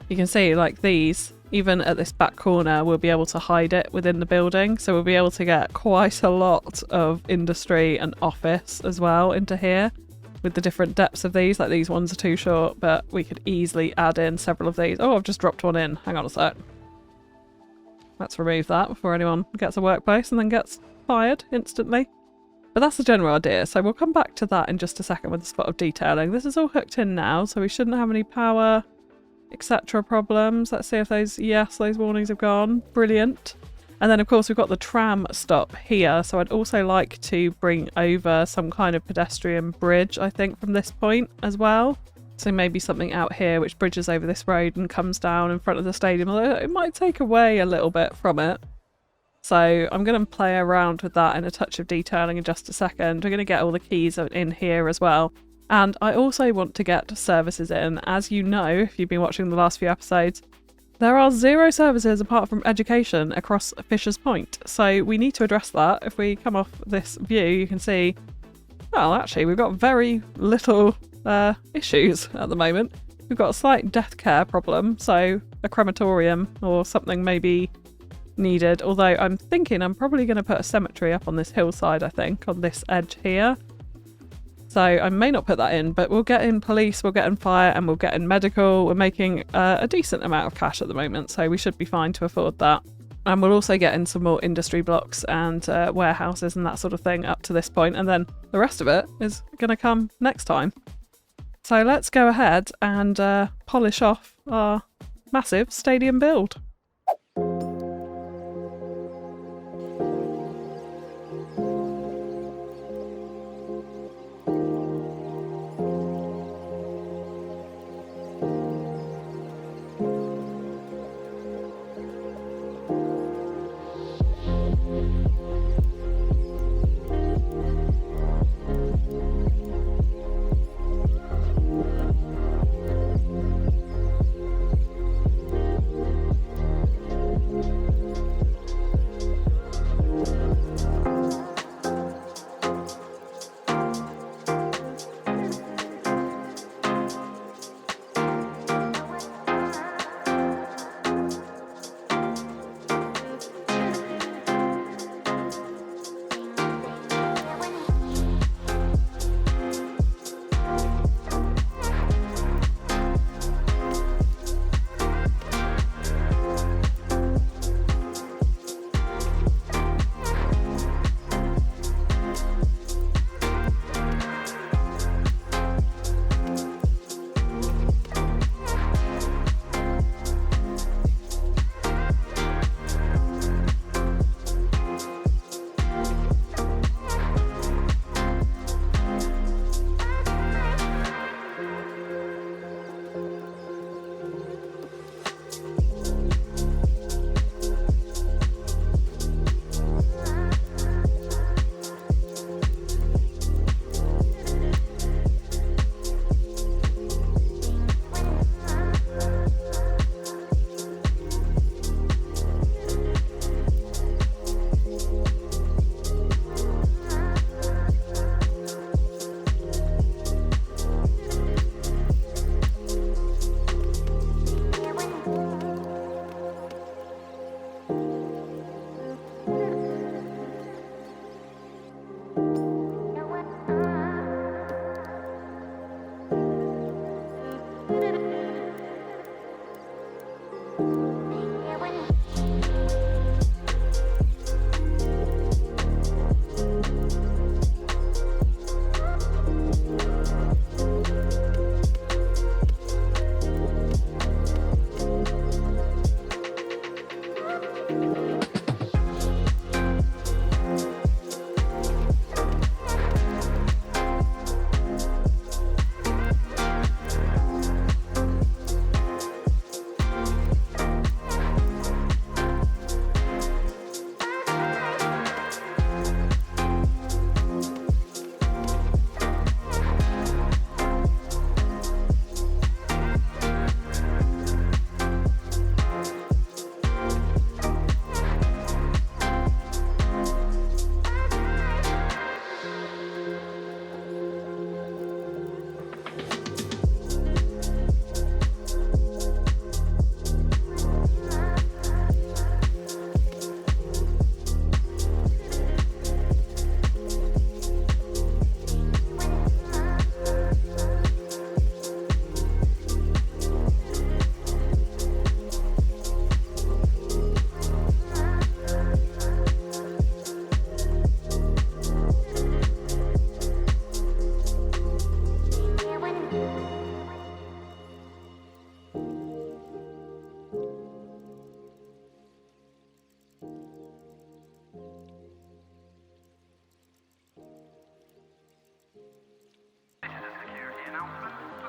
You can see like these, even at this back corner, we'll be able to hide it within the building. So we'll be able to get quite a lot of industry and office as well into here with the different depths of these. Like these ones are too short, but we could easily add in several of these. Oh, I've just dropped one in. Hang on a sec. Let's remove that before anyone gets a workplace and then gets fired instantly. But that's the general idea. So we'll come back to that in just a second with a spot of detailing. This is all hooked in now, so we shouldn't have any power, etc. problems. Let's see if those warnings have gone. Brilliant. And then of course we've got the tram stop here, so I'd also like to bring over some kind of pedestrian bridge, I think, from this point as well. So maybe something out here which bridges over this road and comes down in front of the stadium, although it might take away a little bit from it. So I'm going to play around with that in a touch of detailing in just a second. We're going to get all the keys in here as well. And I also want to get services in. As you know, if you've been watching the last few episodes, there are 0 services apart from education across Fisher's Point. So we need to address that. If we come off this view, you can see, well, actually, we've got very little issues at the moment. We've got a slight death care problem, so a crematorium or something maybe needed. Although I'm thinking I'm probably going to put a cemetery up on this hillside, I think, on this edge here. So I may not put that in, but we'll get in police, we'll get in fire, and we'll get in medical. We're making a decent amount of cash at the moment, so we should be fine to afford that. And we'll also get in some more industry blocks and warehouses and that sort of thing up to this point, and then the rest of it is going to come next time. So let's go ahead and polish off our massive stadium build.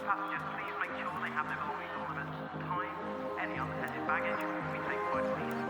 passengers, please make sure they have their belongings on them at all times. Any unattended baggage will be taken by police.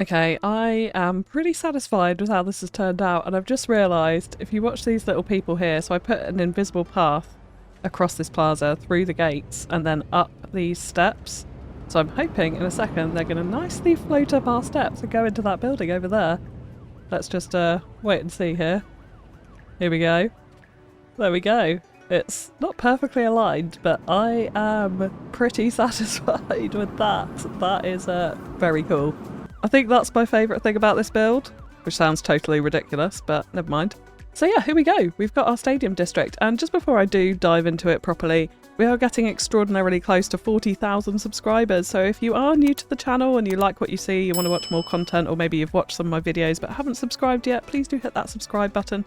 Okay, I am pretty satisfied with how this has turned out, and I've just realised if you watch these little people here, so I put an invisible path across this plaza through the gates and then up these steps. So I'm hoping in a second they're going to nicely float up our steps and go into that building over there. Let's just wait and see here. Here we go. There we go. It's not perfectly aligned, but I am pretty satisfied with that. That is very cool. I think that's my favourite thing about this build, which sounds totally ridiculous, but never mind. So yeah, here we go. We've got our stadium district, and just before I do dive into it properly, we are getting extraordinarily close to 40,000 subscribers. So if you are new to the channel and you like what you see, you want to watch more content, or maybe you've watched some of my videos but haven't subscribed yet, please do hit that subscribe button.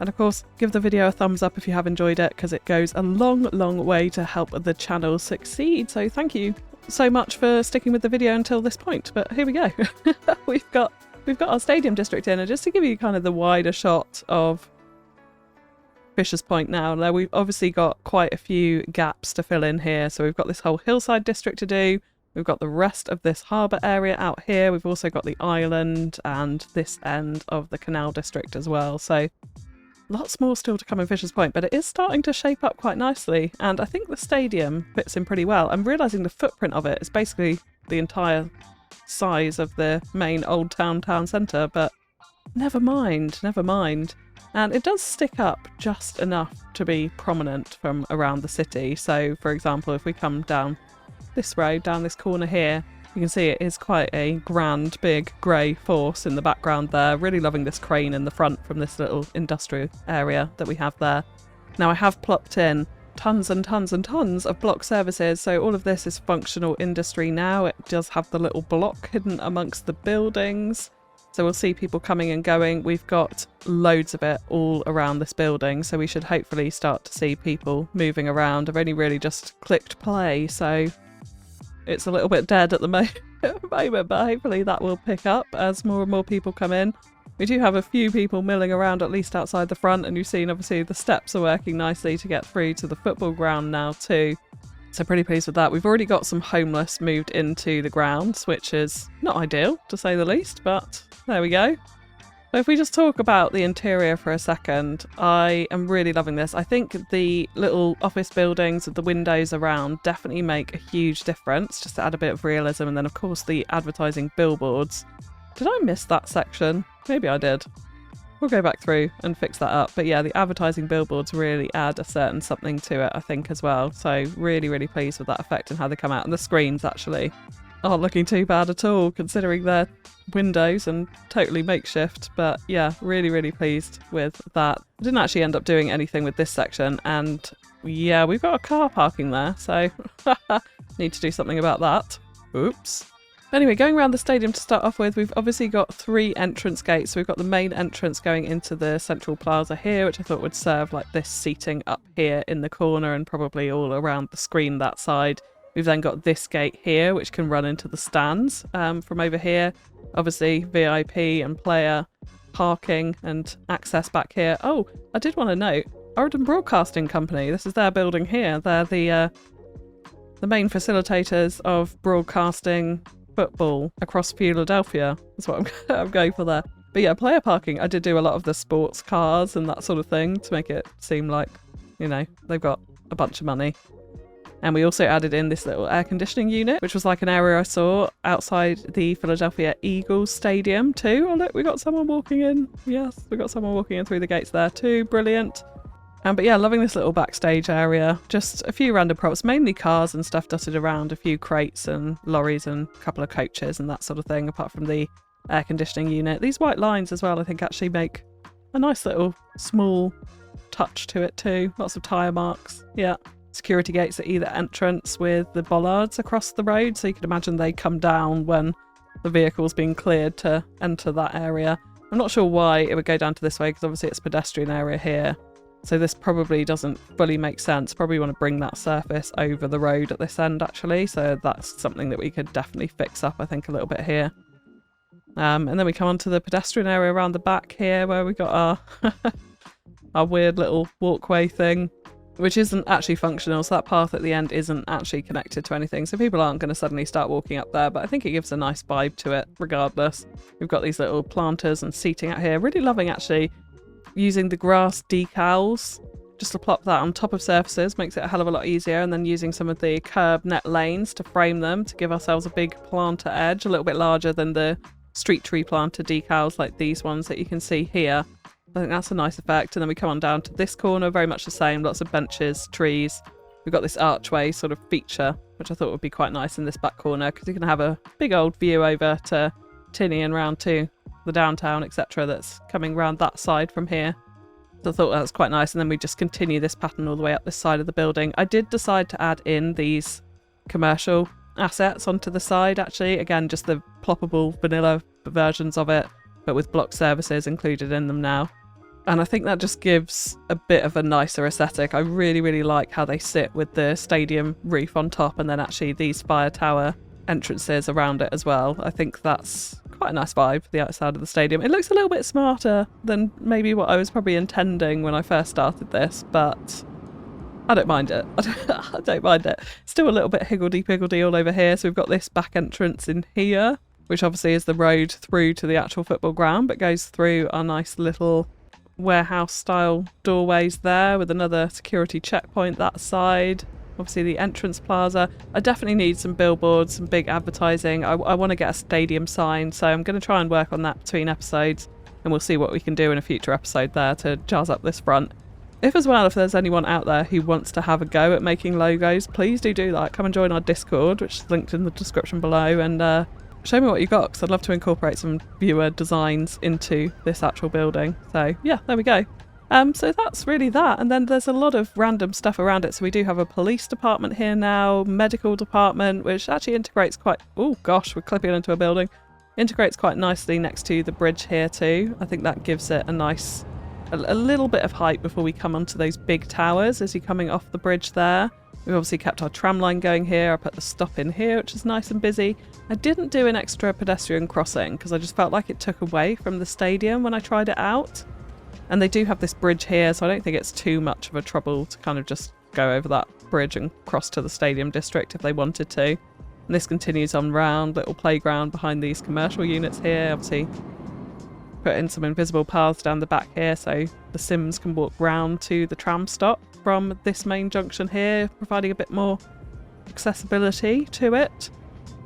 And of course, give the video a thumbs up if you have enjoyed it, because it goes a long, long way to help the channel succeed. So thank you so much for sticking with the video until this point. But here we go. we've got our stadium district in, and just to give you kind of the wider shot of Fisher's Point now we've obviously got quite a few gaps to fill in here. So we've got this whole hillside district to do. We've got the rest of this harbour area out here. We've also got the island and this end of the canal district as well. So lots more still to come in Fisher's Point, but it is starting to shape up quite nicely, and I think the stadium fits in pretty well. I'm realising the footprint of it is basically the entire size of the main Old town centre, but never mind. And it does stick up just enough to be prominent from around the city. So, for example, if we come down this road, down this corner here, you can see it is quite a grand, big grey force in the background there. Really loving this crane in the front from this little industrial area that we have there. Now, I have plopped in tons and tons and tons of block services, so all of this is functional industry now. It does have the little block hidden amongst the buildings, so we'll see people coming and going. We've got loads of it all around this building, so we should hopefully start to see people moving around. I've only really just clicked play, so it's a little bit dead at the moment, but hopefully that will pick up as more and more people come in. We do have a few people milling around, at least outside the front, and you've seen obviously the steps are working nicely to get through to the football ground now too. So pretty pleased with that. We've already got some homeless moved into the grounds, which is not ideal to say the least, but there we go. So if we just talk about the interior for a second, I am really loving this. I think the little office buildings with the windows around definitely make a huge difference, just to add a bit of realism. And then of course the advertising billboards. Did I miss that section? Maybe I did. We'll go back through and fix that up. But yeah, the advertising billboards really add a certain something to it, I think, as well. So really, really pleased with that effect and how they come out. And the screens actually aren't looking too bad at all, considering they're windows and totally makeshift. But yeah, really, really pleased with that. I didn't actually end up doing anything with this section, and yeah, we've got a car parking there, so need to do something about that. Oops. Anyway, going around the stadium to start off with, we've obviously got 3 entrance gates. So we've got the main entrance going into the central plaza here, which I thought would serve like this seating up here in the corner and probably all around the screen that side. We've then got this gate here, which can run into the stands from over here. Obviously, VIP and player parking and access back here. Oh, I did want to note, Oregon Broadcasting Company, this is their building here. They're the main facilitators of broadcasting football across Fewladelphia. That's what I'm going for there. But yeah, player parking, I did do a lot of the sports cars and that sort of thing to make it seem like, you know, they've got a bunch of money. And we also added in this little air conditioning unit, which was like an area I saw outside the Philadelphia Eagles Stadium too. Oh look, we got someone walking in. Yes, we got someone walking in through the gates there too. Brilliant. But yeah, loving this little backstage area. Just a few random props, mainly cars and stuff dotted around, a few crates and lorries and a couple of coaches and that sort of thing, apart from the air conditioning unit. These white lines as well, I think, actually make a nice little small touch to it too. Lots of tyre marks. Yeah. Security gates at either entrance with the bollards across the road, so you can imagine they come down when the vehicle's being cleared to enter that area. I'm not sure why it would go down to this way, because obviously it's a pedestrian area here. So this probably doesn't fully make sense. Probably want to bring that surface over the road at this end, actually. So that's something that we could definitely fix up, I think, a little bit here. And then we come on to the pedestrian area around the back here, where we got our, our weird little walkway thing. which isn't actually functional, so that path at the end isn't actually connected to anything, so people aren't going to suddenly start walking up there, but I think it gives a nice vibe to it regardless. We've got these little planters and seating out here. Really loving actually using the grass decals just to plop that on top of surfaces, makes it a hell of a lot easier, and then using some of the curb net lanes to frame them to give ourselves a big planter edge, a little bit larger than the street tree planter decals like these ones that you can see here. I think that's a nice effect. And then we come on down to this corner, very much the same, lots of benches, trees. We've got this archway sort of feature, which I thought would be quite nice in this back corner, because you can have a big old view over to Tinny and round to the downtown, etc. that's coming round that side from here. So I thought that was quite nice. And then we just continue this pattern all the way up this side of the building. I did decide to add in these commercial assets onto the side, actually. Again, just the ploppable vanilla versions of it, but with block services included in them now. And I think that just gives a bit of a nicer aesthetic. I really, really like how they sit with the stadium roof on top and then actually these fire tower entrances around it as well. I think that's quite a nice vibe for the outside of the stadium. It looks a little bit smarter than maybe what I was probably intending when I first started this, but I don't mind it. I don't mind it. Still a little bit higgledy-piggledy all over here. So we've got this back entrance in here, which obviously is the road through to the actual football ground, but goes through our nice little warehouse style doorways there with another security checkpoint that side. Obviously the entrance plaza. I definitely need some billboards, some big advertising. I want to get a stadium sign, so I'm going to try and work on that between episodes, and we'll see what we can do in a future episode there to jazz up this front. If there's anyone out there who wants to have a go at making logos, please do that. Come and join our Discord, which is linked in the description below, and show me what you got, because I'd love to incorporate some viewer designs into this actual building. So yeah, there we go. So that's really that. And then there's a lot of random stuff around it. So we do have a police department here now, medical department, which actually integrates quite... Oh gosh, we're clipping into a building. Integrates quite nicely next to the bridge here too. I think that gives it a nice... a little bit of height before we come onto those big towers as you're coming off the bridge there. We've obviously kept our tram line going here. I put the stop in here, which is nice and busy. I didn't do an extra pedestrian crossing because I just felt like it took away from the stadium when I tried it out. And they do have this bridge here, so I don't think it's too much of a trouble to kind of just go over that bridge and cross to the stadium district if they wanted to. And this continues on round, little playground behind these commercial units here. Obviously put in some invisible paths down the back here so the Sims can walk round to the tram stop from this main junction here, providing a bit more accessibility to it.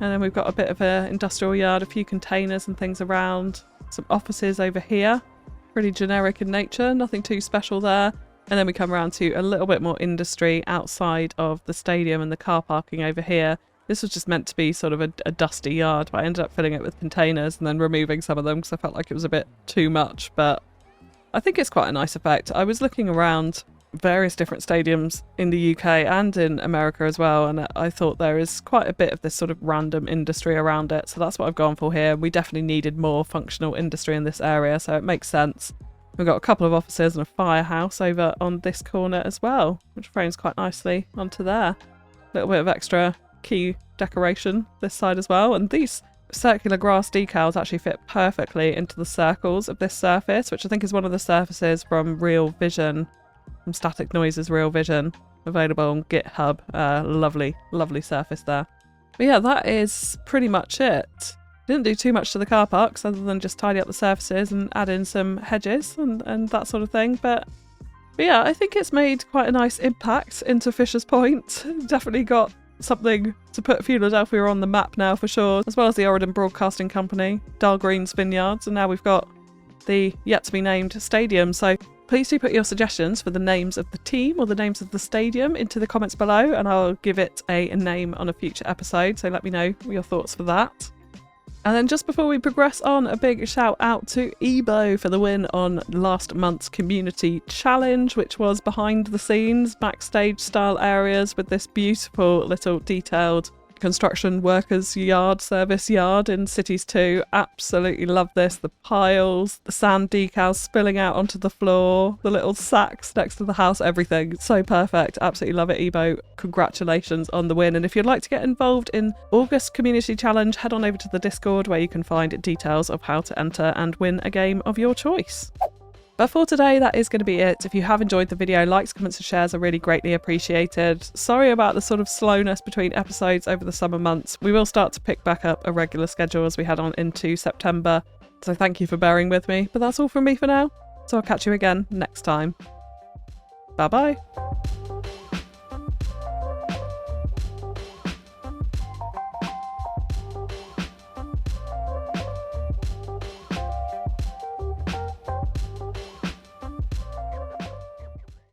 And then we've got a bit of an industrial yard, a few containers and things around, some offices over here, pretty generic in nature, nothing too special there. And then we come around to a little bit more industry outside of the stadium and the car parking over here. This was just meant to be sort of a dusty yard, but I ended up filling it with containers and then removing some of them because I felt like it was a bit too much, but I think it's quite a nice effect. I was looking around various different stadiums in the UK and in America as well, and I thought there is quite a bit of this sort of random industry around it, so that's what I've gone for here. We definitely needed more functional industry in this area, so it makes sense. We've got a couple of offices and a firehouse over on this corner as well, which frames quite nicely onto there. A little bit of extra key decoration this side as well, and these circular grass decals actually fit perfectly into the circles of this surface, which I think is one of the surfaces from Real Vision, from Static Noises Real Vision, available on GitHub. Lovely surface there. But yeah, that is pretty much it. Didn't do too much to the car parks other than just tidy up the surfaces and add in some hedges and that sort of thing, but yeah, I think it's made quite a nice impact into Fisher's Point. Definitely got something to put Fewladelphia on the map now for sure, as well as the Oregon Broadcasting Company, Darl Green's Vineyards, and now we've got the yet to be named stadium. So please do put your suggestions for the names of the team or the names of the stadium into the comments below, and I'll give it a name on a future episode, so let me know your thoughts for that. And then just before we progress on, a big shout out to Ebo for the win on last month's community challenge, which was behind the scenes, backstage style areas with this beautiful little detailed construction workers yard, service yard in Cities 2. Absolutely love this. The piles, the sand decals spilling out onto the floor, the little sacks next to the house, everything. So perfect. Absolutely love it, Ebo. Congratulations on the win. And if you'd like to get involved in August Community Challenge, head on over to the Discord where you can find details of how to enter and win a game of your choice. But for today, that is going to be it. If you have enjoyed the video, likes, comments and shares are really greatly appreciated. Sorry about the sort of slowness between episodes over the summer months. We will start to pick back up a regular schedule as we head on into September. So thank you for bearing with me. But that's all from me for now. So I'll catch you again next time. Bye bye.